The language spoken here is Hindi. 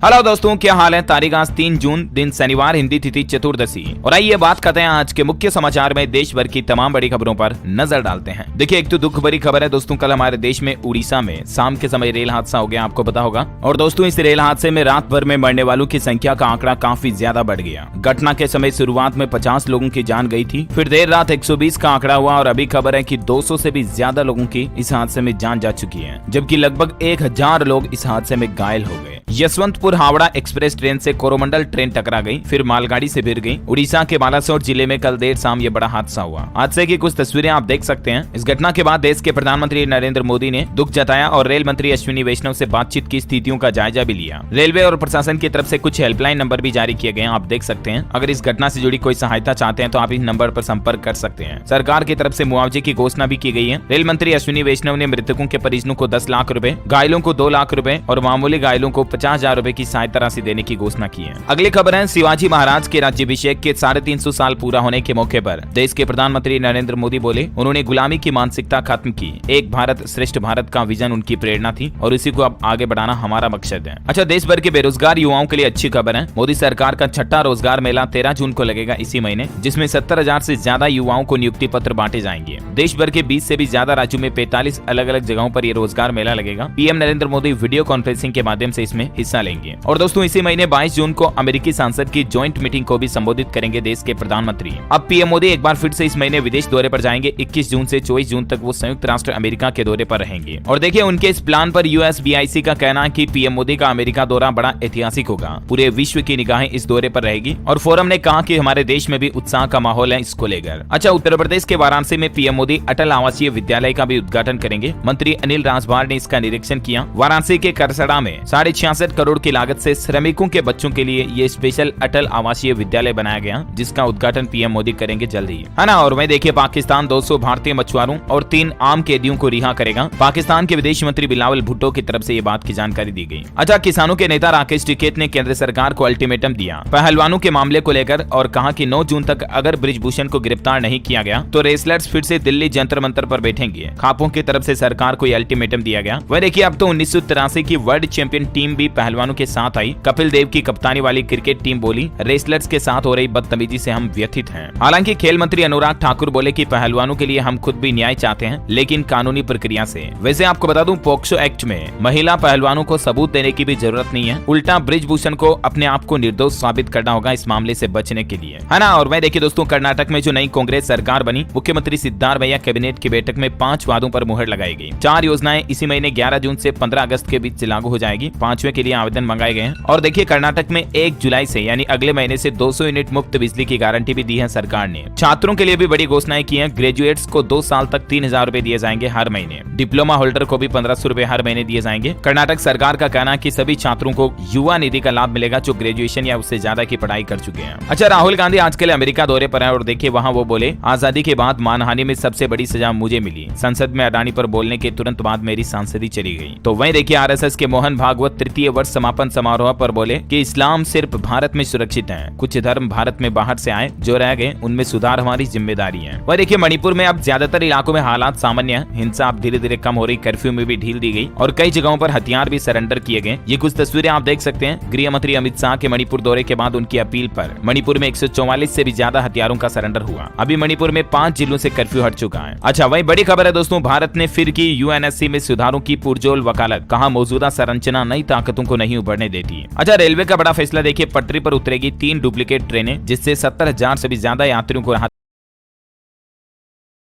हेलो दोस्तों, क्या हाल है। तारीख आज 3 जून, दिन शनिवार, हिंदी तिथि चतुर्दशी। और आइए बात करते हैं आज के मुख्य समाचार में देश भर की तमाम बड़ी खबरों पर नजर डालते हैं। देखिए, एक तो दुख भरी खबर है दोस्तों, कल हमारे देश में उड़ीसा में शाम के समय रेल हादसा हो गया, आपको पता होगा। और दोस्तों, इस रेल हादसे में रात भर में मरने वालों की संख्या का आंकड़ा काफी ज्यादा बढ़ गया। घटना के समय शुरुआत में 50 लोगों की जान गई थी, फिर देर रात 120 का आंकड़ा हुआ और अभी खबर है कि 200 से भी ज्यादा लोगों की इस हादसे में जान जा चुकी है, जबकि लगभग 1000 लोग इस हादसे में घायल हो गए। यशवंतपुर हावड़ा एक्सप्रेस ट्रेन से कोरोमंडल ट्रेन टकरा गई, फिर मालगाड़ी से भिड़ गई। उड़ीसा के बालासोर जिले में कल देर शाम ये बड़ा हादसा हुआ। हादसे की कुछ तस्वीरें आप देख सकते हैं। इस घटना के बाद देश के प्रधानमंत्री नरेंद्र मोदी ने दुख जताया और रेल मंत्री अश्विनी वैष्णव से बातचीत की स्थितियों का जायजा भी लिया। रेलवे और प्रशासन की तरफ से कुछ हेल्पलाइन नंबर भी जारी किए गए, आप देख सकते हैं। अगर इस घटना से जुड़ी कोई सहायता चाहते हैं तो आप इस नंबर पर संपर्क कर सकते हैं। सरकार की तरफ से मुआवजे की घोषणा भी की गई है। रेल मंत्री अश्विनी वैष्णव ने मृतकों के परिजनों को 10 लाख रुपए, घायलों को 2 लाख रुपए और मामूली घायलों को 50,000 रुपए की सहायता राशि देने की घोषणा की है। अगली खबर है, शिवाजी महाराज के राज्याभिषेक के 350 साल पूरा होने के मौके पर देश के प्रधानमंत्री नरेंद्र मोदी बोले, उन्होंने गुलामी की मानसिकता खत्म की। एक भारत श्रेष्ठ भारत का विजन उनकी प्रेरणा थी और इसी को अब आगे बढ़ाना हमारा मकसद है। अच्छा, देश भर के बेरोजगार युवाओं के लिए अच्छी खबर है। मोदी सरकार का 6ठा रोजगार मेला 13 जून को लगेगा इसी महीने, जिसमें 70,000 से ज्यादा युवाओं को नियुक्ति पत्र बांटे जाएंगे। देश भर के 20 से भी ज्यादा राज्यों में 45 अलग अलग जगहों पर यह रोजगार मेला लगेगा। PM Narendra Modi video conferencing के माध्यम से इसमें हिस्सा लेंगे। और दोस्तों, इसी महीने 22 जून को अमेरिकी सांसद की ज्वाइंट मीटिंग को भी संबोधित करेंगे देश के प्रधानमंत्री। अब पीएम मोदी एक बार फिर से इस महीने विदेश दौरे पर जाएंगे। 21 जून से 24 जून तक वो संयुक्त राष्ट्र अमेरिका के दौरे पर रहेंगे। और देखिए, उनके इस प्लान पर यूएसबीआईसी का कहना है कि पीएम मोदी का अमेरिका दौरा बड़ा ऐतिहासिक होगा। पूरे विश्व की निगाहें इस दौरे पर रहेगी और फोरम ने कहा कि हमारे देश में भी उत्साह का माहौल है इसको लेकर। अच्छा, उत्तर प्रदेश के वाराणसी में पीएम मोदी अटल आवासीय विद्यालय का भी उद्घाटन करेंगे। मंत्री अनिल राजभर ने इसका निरीक्षण किया। वाराणसी के करसड़ा में 66.5 करोड़ की लागत से श्रमिकों के बच्चों के लिए ये स्पेशल अटल आवासीय विद्यालय बनाया गया, जिसका उद्घाटन पीएम मोदी करेंगे जल्द ही, है ना। और वहीं देखिए, पाकिस्तान 200 भारतीय मछुआरों और 3 आम कैदियों को रिहा करेगा। पाकिस्तान के विदेश मंत्री बिलावल भुट्टो की तरफ से ये बात की जानकारी दी गई। अच्छा, किसानों के नेता राकेश टिकैत ने केंद्र सरकार को अल्टीमेटम दिया पहलवानों के मामले को लेकर और कहा कि 9 जून तक अगर बृजभूषण को गिरफ्तार नहीं किया गया तो रेसलर्स फिर से दिल्ली जंतर मंतर पर बैठेंगे। खापों की तरफ से सरकार को अल्टीमेटम दिया गया। वह देखिए, अब तो 1983 की वर्ल्ड चैंपियन टीम भी पहलवानों के साथ आई। कपिल देव की कप्तानी वाली क्रिकेट टीम बोली, रेसलर्स के साथ हो रही बदतमीजी से हम व्यथित हैं। हालांकि खेल मंत्री अनुराग ठाकुर बोले कि पहलवानों के लिए हम खुद भी न्याय चाहते हैं, लेकिन कानूनी प्रक्रिया से। वैसे आपको बता दूं, पोक्सो एक्ट में महिला पहलवानों को सबूत देने की भी जरूरत नहीं है, उल्टा बृजभूषण को अपने आप को निर्दोष साबित करना होगा इस मामले से बचने के लिए, है ना। और मैं देखिए दोस्तों, कर्नाटक में जो नई कांग्रेस सरकार बनी, मुख्यमंत्री सिद्धारमैया कैबिनेट की बैठक में 5 वादों पर मुहर लगाई गई। 4 योजनाएं इसी महीने 11 जून से 15 अगस्त के बीच लागू हो जाएगी। 5वें के लिए आवेदन मंगाए गए हैं। और देखिए, कर्नाटक में 1 जुलाई से यानी अगले महीने से 200 यूनिट मुफ्त बिजली की गारंटी भी दी है सरकार ने। छात्रों के लिए भी बड़ी घोषणाएं की हैं। ग्रेजुएट्स को 2 साल तक 3,000 रुपए दिए जाएंगे हर महीने। डिप्लोमा होल्डर को भी 1500 रुपए हर महीने दिए जाएंगे। कर्नाटक सरकार का कहना है कि सभी छात्रों को युवा निधि का लाभ मिलेगा जो ग्रेजुएशन या उससे ज्यादा की पढ़ाई कर चुके हैं। अच्छा, राहुल गांधी आजकल अमेरिका दौरे पर है और देखिए, वहाँ वो बोले, आजादी के बाद मानहानि में सबसे बड़ी सजा मुझे मिली। संसद में अडानी पर बोलने के तुरंत बाद मेरी सांसदी चली गई। तो वहीं देखिए, आरएसएस के मोहन भागवत तृतीय वर्ष समापन समारोह पर बोले कि इस्लाम सिर्फ भारत में सुरक्षित है, कुछ धर्म भारत में बाहर से आए, जो रह गए उनमें सुधार हमारी जिम्मेदारी है। वह देखिए, मणिपुर में अब ज्यादातर इलाकों में हालात सामान्य है। हिंसा अब धीरे धीरे कम हो रही, कर्फ्यू में भी ढील दी गई और कई जगहों पर हथियार भी सरेंडर किए गए। ये कुछ तस्वीरें आप देख सकते हैं। गृह मंत्री अमित शाह के मणिपुर दौरे के बाद उनकी अपील पर मणिपुर में 144 से भी ज्यादा हथियारों का सरेंडर हुआ। अभी मणिपुर में 5 जिलों से कर्फ्यू हट चुका है। अच्छा, वही बड़ी खबर है दोस्तों, भारत ने फिर की यूएनएससी में सुधारों की पुरजोर वकालत। कहा, मौजूदा संरचना नई ताकतों को नहीं उभरने देती। अच्छा, रेलवे का बड़ा फैसला देखिए, पटरी पर उतरेगी 3 डुप्लीकेट ट्रेनें, जिससे 70,000 से भी ज्यादा यात्रियों को राहत